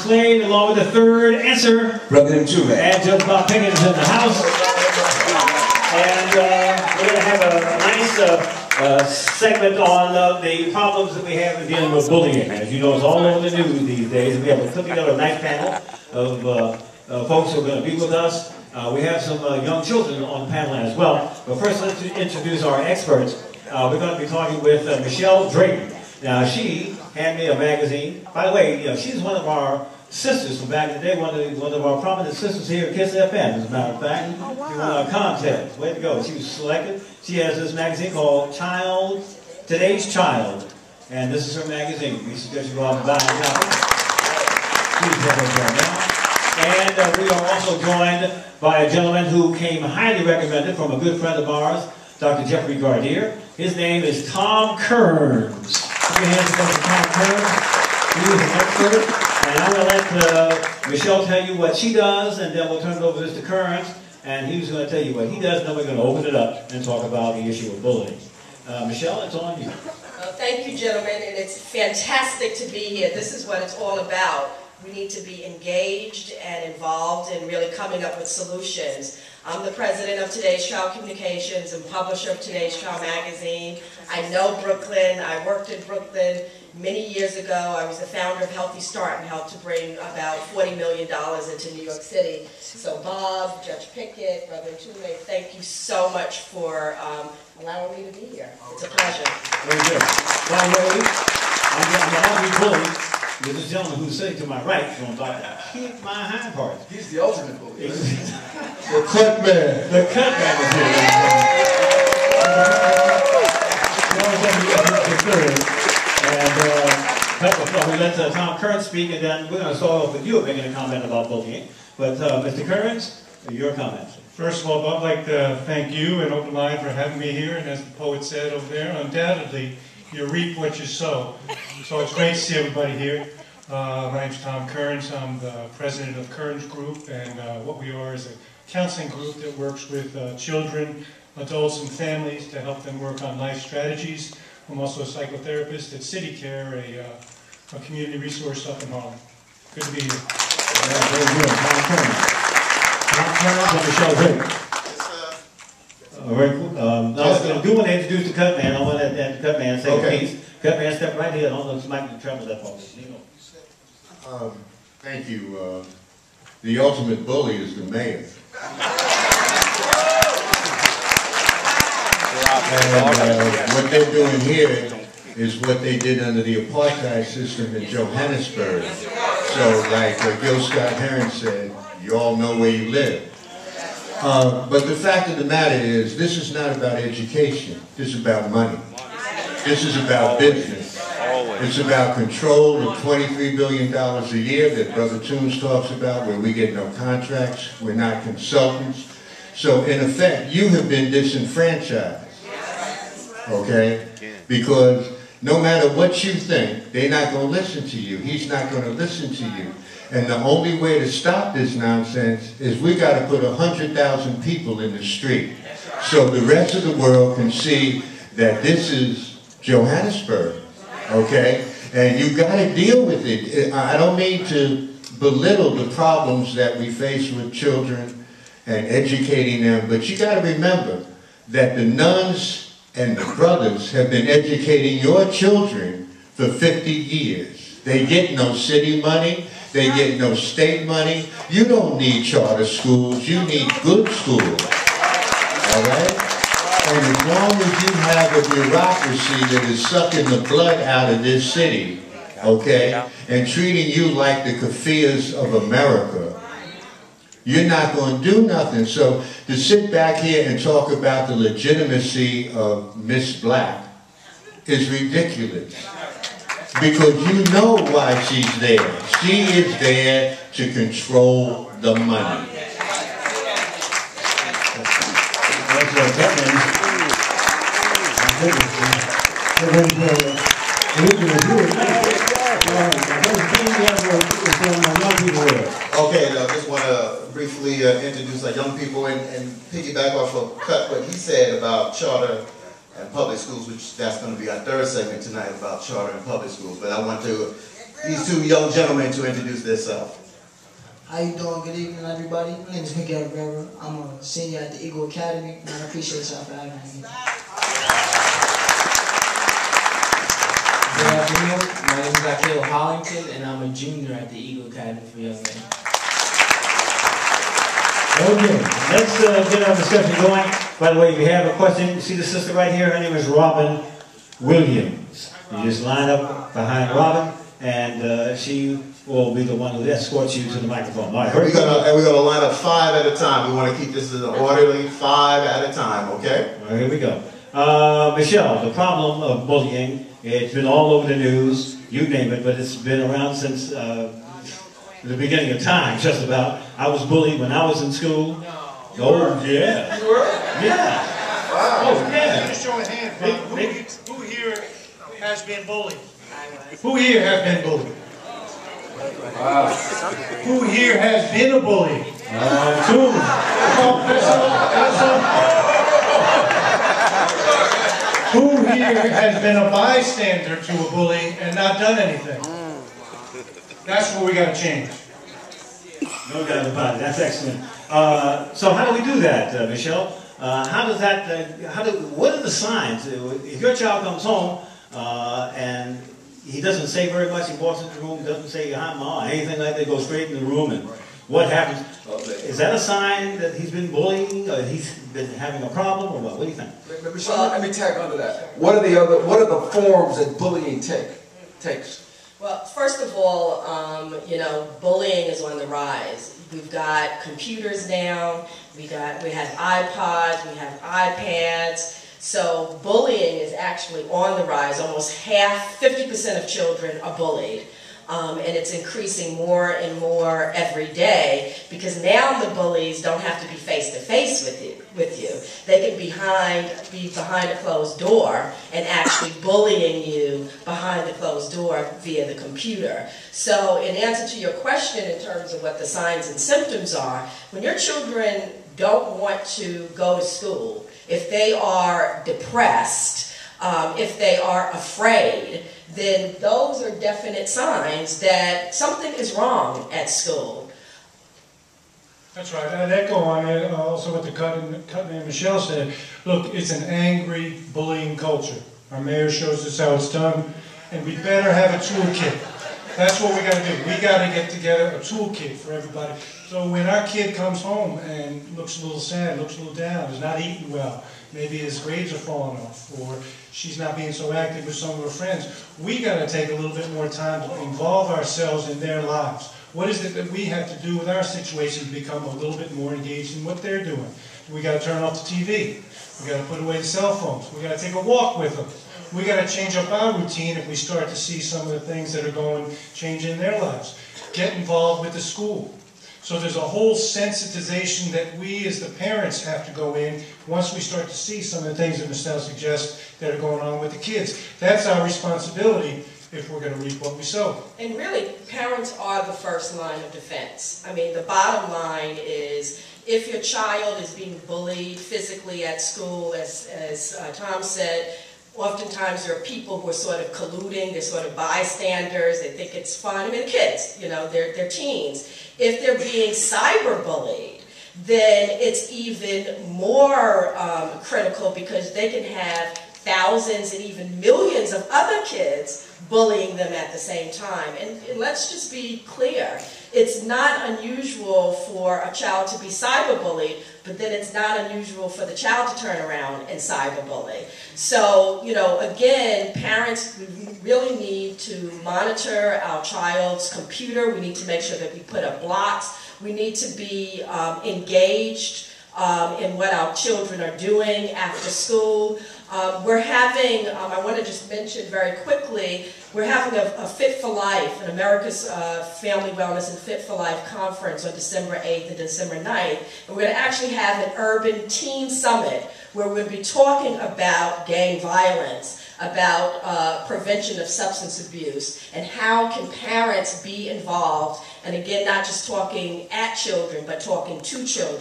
Slade, along with the third answer. Brother Juve. And Judge Bob Pickens is in the house. And we're going to have a nice segment on the problems that we have in dealing with bullying. As you know, it's all over the news these days. We have put together a nice panel of folks who are going to be with us. We have some young children on the panel as well. But first, let's introduce our experts. We're going to be talking with Michelle Drayton. Now, she handed me a magazine. By the way, she's one of our sisters from back in the day, one of our prominent sisters here at KISS FM, as a matter of fact. Oh, wow. She won a contest. Way to go. She was selected. She has this magazine called Today's Child. And this is her magazine. We suggest you go out and buy it now. Please have it right now. And we are also joined by a gentleman who came highly recommended from a good friend of ours, Dr. Jeffrey Gardier. His name is Tom Kearns. Put your hands together for Tom Kearns. He is an expert. And I'm going to let Michelle tell you what she does, and then we'll turn it over to Mr. Kearns, and he's going to tell you what he does, and then we're going to open it up and talk about the issue of bullying. Michelle, it's on you. Thank you, gentlemen, and it's fantastic to be here. This is what it's all about. We need to be engaged and involved in really coming up with solutions. I'm the president of Today's Child Communications and publisher of Today's Child magazine. I know Brooklyn. I worked in Brooklyn many years ago. I was the founder of Healthy Start and helped to bring about $40 million into New York City. So Bob, Judge Pickett, Brother Tuve, thank you so much for allowing me to be here. It's a pleasure. Very good. By the way, I'm going to be bullied. There's this gentleman who's sitting to my right going to kick my hind parts. He's the ultimate bully. The cut man. The cut man is here. And we let Tom Kearns speak, and then we're going to start off with you making a comment about bullying. But Mr. Kearns, your comments. First of all, I'd like to thank you and Openline for having me here. And as the poet said over there, undoubtedly, you reap what you sow. So it's great to see everybody here. My name's Tom Kearns. I'm the president of Kearns Group, and what we are is a counseling group that works with children, adults, and families to help them work on life strategies. I'm also a psychotherapist at City Care, a community resource up in Harlem. Good to be here. Very good. Tom Kearns and Michelle Drayton. Very cool. Now, I do want to introduce the cut man. I want to let the cut man say a piece. Cut man, step right here. I don't know if Mike can travel that far. Thank you. The ultimate bully is the mayor. And what they're doing here is what they did under the apartheid system in Johannesburg. So, like Gil Scott-Heron said, you all know where you live. But the fact of the matter is, this is not about education. This is about money. This is about business. It's about control of $23 billion a year that Brother Toombs talks about, where we get no contracts, we're not consultants. So in effect, you have been disenfranchised, okay? Because no matter what you think, they're not going to listen to you. He's not going to listen to you. And the only way to stop this nonsense is we got to put 100,000 people in the street so the rest of the world can see that this is Johannesburg, okay? And you got to deal with it. I don't mean to belittle the problems that we face with children and educating them, but you got to remember that the nuns and the brothers have been educating your children for 50 years. They get no city money. They get no state money. You don't need charter schools. You need good schools. All right? And as long as you have a bureaucracy that is sucking the blood out of this city, okay, and treating you like the Kafirs of America, you're not going to do nothing. So to sit back here and talk about the legitimacy of Miss Black is ridiculous. Because you know why she's there. She is there to control the money. Okay, I just want to briefly introduce our young people and piggyback off of what he said about charter and public schools, which that's going to be our third segment tonight about charter and public schools. But I want to these two young gentlemen to introduce themselves. How you doing? Good evening, everybody. My name is Miguel Rivera. I'm a senior at the Eagle Academy, and I appreciate y'all for having me. Good afternoon. My name is Akil Hollington, and I'm a junior at the Eagle Academy for Young Men. Okay, let's get our discussion going. By the way, if you have a question, you see the sister right here? Her name is Robin Williams. You just line up behind Robin, and she will be the one who escorts you to the microphone. All right, We're gonna line up 5 at a time. We want to keep this as an orderly 5 at a time, okay? All right, here we go. Michelle, the problem of bullying, it's been all over the news, you name it, but it's been around since the beginning of time, just about. I was bullied when I was in school. No. Oh, yeah. You were? Yeah. Wow. Oh, yeah. Just show a hand. Who here has been bullied? Who here has been bullied? Wow. Who here has been a bully? Two. Who here has been a bystander to a bully and not done anything? That's what we got to change. No doubt about it. That's excellent. So how do we do that, Michelle? How does that? What are the signs? If your child comes home and he doesn't say very much, he walks into the room, doesn't say hi, ma, anything like that, goes straight in the room, and what happens? Is that a sign that he's been bullying, or he's been having a problem, or what? What do you think? Michelle, let me tag onto that. What are the forms that bullying takes? Well, first of all, bullying is on the rise. We've got computers now, we have iPods, we have iPads. So bullying is actually on the rise. Almost 50% of children are bullied. And it's increasing more and more every day, because now the bullies don't have to be face-to-face with you. They can be behind a closed door and actually bullying you behind the closed door via the computer. So in answer to your question in terms of what the signs and symptoms are, when your children don't want to go to school, if they are depressed, if they are afraid, then those are definite signs that something is wrong at school. That's right. I'd echo on it, also what the cut and Michelle said. Look, it's an angry bullying culture. Our mayor shows us how it's done, and we better have a toolkit. That's what we got to do. We got to get together a toolkit for everybody. So when our kid comes home and looks a little sad, looks a little down, is not eating well, maybe his grades are falling off, or she's not being so active with some of her friends, we got to take a little bit more time to involve ourselves in their lives. What is it that we have to do with our situation to become a little bit more engaged in what they're doing? We got to turn off the TV. We got to put away the cell phones. We got to take a walk with them. We got to change up our routine if we start to see some of the things that are changing in their lives. Get involved with the school. So there's a whole sensitization that we as the parents have to go in once we start to see some of the things that Michelle suggests that are going on with the kids. That's our responsibility if we're going to reap what we sow. And really, parents are the first line of defense. I mean, the bottom line is, if your child is being bullied physically at school, as Tom said, oftentimes there are people who are sort of colluding, they're sort of bystanders, they think it's fun. I mean, the kids, they're teens. If they're being cyberbullied, then it's even more critical, because they can have thousands and even millions of other kids bullying them at the same time. And let's just be clear, it's not unusual for a child to be cyberbullied, but then it's not unusual for the child to turn around and cyberbully. So, again, parents, we really need to monitor our child's computer. We need to make sure that we put up blocks. We need to be engaged in what our children are doing after school. We're having, I want to just mention very quickly, we're having a Fit for Life, an America's Family Wellness and Fit for Life conference on December 8th and December 9th. And we're going to actually have an urban teen summit where we'll be talking about gang violence, about prevention of substance abuse, and how can parents be involved, and again, not just talking at children, but talking to children.